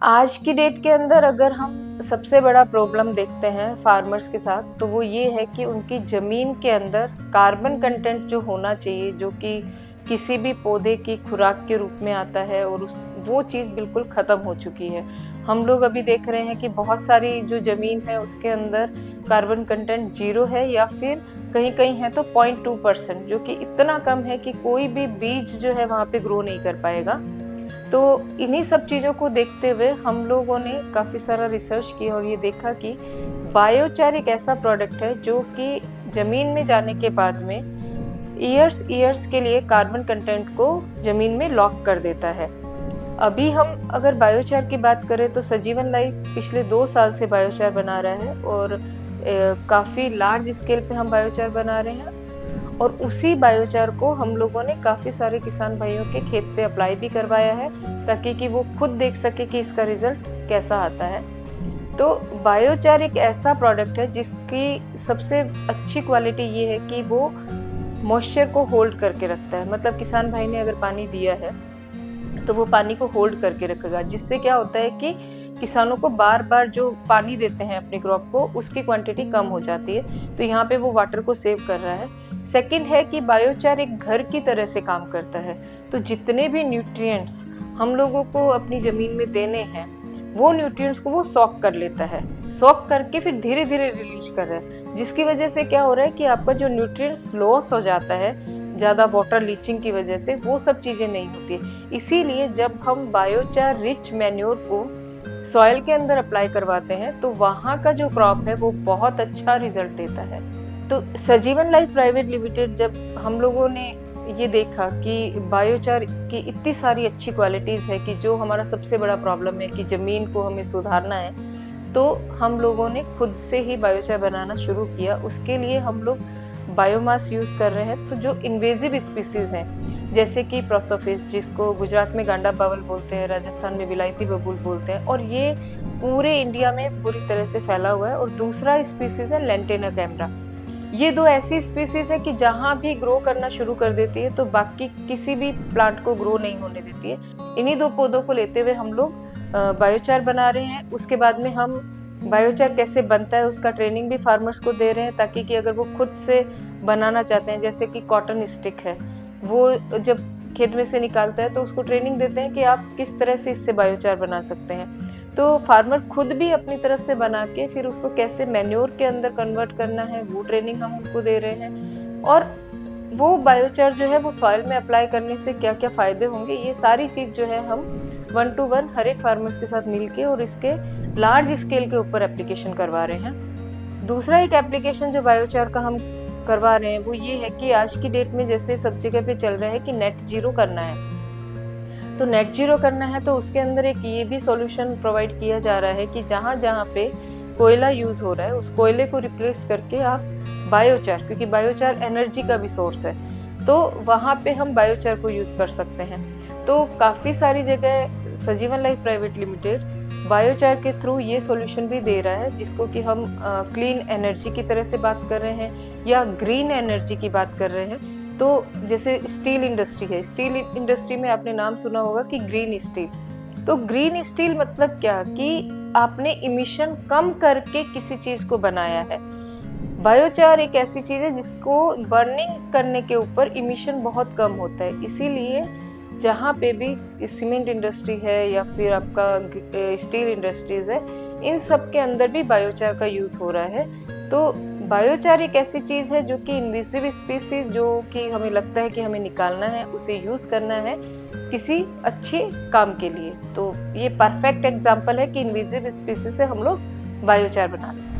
आज की डेट के अंदर अगर हम सबसे बड़ा प्रॉब्लम देखते हैं फार्मर्स के साथ, तो वो ये है कि उनकी ज़मीन के अंदर कार्बन कंटेंट जो होना चाहिए, जो कि किसी भी पौधे की खुराक के रूप में आता है, और वो चीज़ बिल्कुल ख़त्म हो चुकी है। हम लोग अभी देख रहे हैं कि बहुत सारी जो ज़मीन है उसके अंदर कार्बन कंटेंट 0 है, या फिर कहीं कहीं है तो 0.2%, जो कि इतना कम है कि कोई भी बीज जो है वहाँ पे ग्रो नहीं कर पाएगा। तो इन्हीं सब चीज़ों को देखते हुए हम लोगों ने काफ़ी सारा रिसर्च किया और ये देखा कि बायोचार एक ऐसा प्रोडक्ट है जो कि ज़मीन में जाने के बाद में ईयर्स के लिए कार्बन कंटेंट को ज़मीन में लॉक कर देता है। अभी हम अगर बायोचार की बात करें तो सजीवन लाइफ पिछले 2 साल से बायोचार बना रहा है, और काफ़ी लार्ज स्केल पे हम बायोचार बना रहे हैं। और उसी बायोचार को हम लोगों ने काफ़ी सारे किसान भाइयों के खेत पे अप्लाई भी करवाया है, ताकि कि वो खुद देख सके कि इसका रिजल्ट कैसा आता है। तो बायोचार एक ऐसा प्रोडक्ट है जिसकी सबसे अच्छी क्वालिटी ये है कि वो मॉइस्चर को होल्ड करके रखता है। मतलब किसान भाई ने अगर पानी दिया है तो वो पानी को होल्ड करके रखेगा, जिससे क्या होता है कि किसानों को बार बार जो पानी देते हैं अपनी क्रॉप को, उसकी क्वांटिटी कम हो जाती है। तो यहाँ पे वो वाटर को सेव कर रहा है। सेकंड है कि बायोचार एक घर की तरह से काम करता है। तो जितने भी न्यूट्रिएंट्स हम लोगों को अपनी ज़मीन में देने हैं, वो न्यूट्रिएंट्स को वो सॉक कर लेता है, सॉक करके फिर धीरे धीरे रिलीज कर रहा है, जिसकी वजह से क्या हो रहा है कि आपका जो न्यूट्रिएंट्स लॉस हो जाता है ज़्यादा वाटर लीचिंग की वजह से, वो सब चीज़ें नहीं होती है। इसीलिए जब हम बायोचार रिच मैन्योर को सॉइल के अंदर अप्लाई करवाते हैं तो वहाँ का जो क्रॉप है वो बहुत अच्छा रिजल्ट देता है। तो सजीवन लाइफ प्राइवेट लिमिटेड, जब हम लोगों ने ये देखा कि बायोचार की इतनी सारी अच्छी क्वालिटीज़ है कि जो हमारा सबसे बड़ा प्रॉब्लम है कि ज़मीन को हमें सुधारना है, तो हम लोगों ने खुद से ही बायोचार बनाना शुरू किया। उसके लिए हम लोग बायोमास यूज़ कर रहे हैं। तो जो इन्वेजिव स्पीसीज़ हैं, जैसे कि प्रोसोफिस, जिसको गुजरात में गांडा बावल बोलते हैं, राजस्थान में विलायती बबूल बोलते हैं, और ये पूरे इंडिया में पूरी तरह से फैला हुआ है। और दूसरा स्पीसीज़ है लेंटेना कैमरा। ये 2 ऐसी स्पीसीज़ है कि जहाँ भी ग्रो करना शुरू कर देती है तो बाकी किसी भी प्लांट को ग्रो नहीं होने देती है। इन्हीं 2 पौधों को लेते हुए हम लोग बायोचार बना रहे हैं। उसके बाद में हम बायोचार कैसे बनता है उसका ट्रेनिंग भी फार्मर्स को दे रहे हैं, ताकि कि अगर वो खुद से बनाना चाहते हैं, जैसे कि कॉटन स्टिक है, वो जब खेत में से निकालता है तो उसको ट्रेनिंग देते हैं कि आप किस तरह से इससे बायोचार बना सकते हैं। तो फार्मर खुद भी अपनी तरफ से बना के फिर उसको कैसे मैन्योर के अंदर कन्वर्ट करना है, वो ट्रेनिंग हम उनको दे रहे हैं। और वो बायोचार जो है वो सॉइल में अप्लाई करने से क्या क्या फ़ायदे होंगे, ये सारी चीज़ जो है हम 1 to 1 हर एक फार्मर्स के साथ मिलके और इसके लार्ज स्केल के ऊपर एप्लीकेशन करवा रहे हैं। दूसरा एक एप्लीकेशन जो बायोचार का हम करवा रहे हैं वो ये है कि आज की डेट में जैसे सब जगह पे चल रहा है कि नेट जीरो करना है, तो नेट जीरो करना है तो उसके अंदर एक ये भी सॉल्यूशन प्रोवाइड किया जा रहा है कि जहाँ जहाँ पे कोयला यूज़ हो रहा है उस कोयले को रिप्लेस करके आप बायोचार, क्योंकि बायोचार एनर्जी का भी सोर्स है, तो वहाँ पे हम बायोचार को यूज़ कर सकते हैं। तो काफ़ी सारी जगह सजीवन लाइफ प्राइवेट लिमिटेड बायोचार के थ्रू ये सॉल्यूशन भी दे रहा है, जिसको कि हम क्लीन एनर्जी की तरह से बात कर रहे हैं या ग्रीन एनर्जी की बात कर रहे हैं। तो जैसे स्टील इंडस्ट्री है, स्टील इंडस्ट्री में आपने नाम सुना होगा कि ग्रीन स्टील। तो ग्रीन स्टील मतलब क्या कि आपने इमिशन कम करके किसी चीज़ को बनाया है। बायोचार एक ऐसी चीज़ है जिसको बर्निंग करने के ऊपर इमिशन बहुत कम होता है, इसीलिए जहाँ पे भी सीमेंट इंडस्ट्री है या फिर आपका स्टील इंडस्ट्रीज़ है, इन सब के अंदर भी बायोचार का यूज़ हो रहा है। तो बायोचार एक ऐसी चीज़ है जो कि इन्वेसिव स्पीसीज जो कि हमें लगता है कि हमें निकालना है, उसे यूज़ करना है किसी अच्छे काम के लिए। तो ये परफेक्ट एग्जाम्पल है कि इन्वेसिव स्पीसीज से हम लोग बायोचार बना रहे हैं।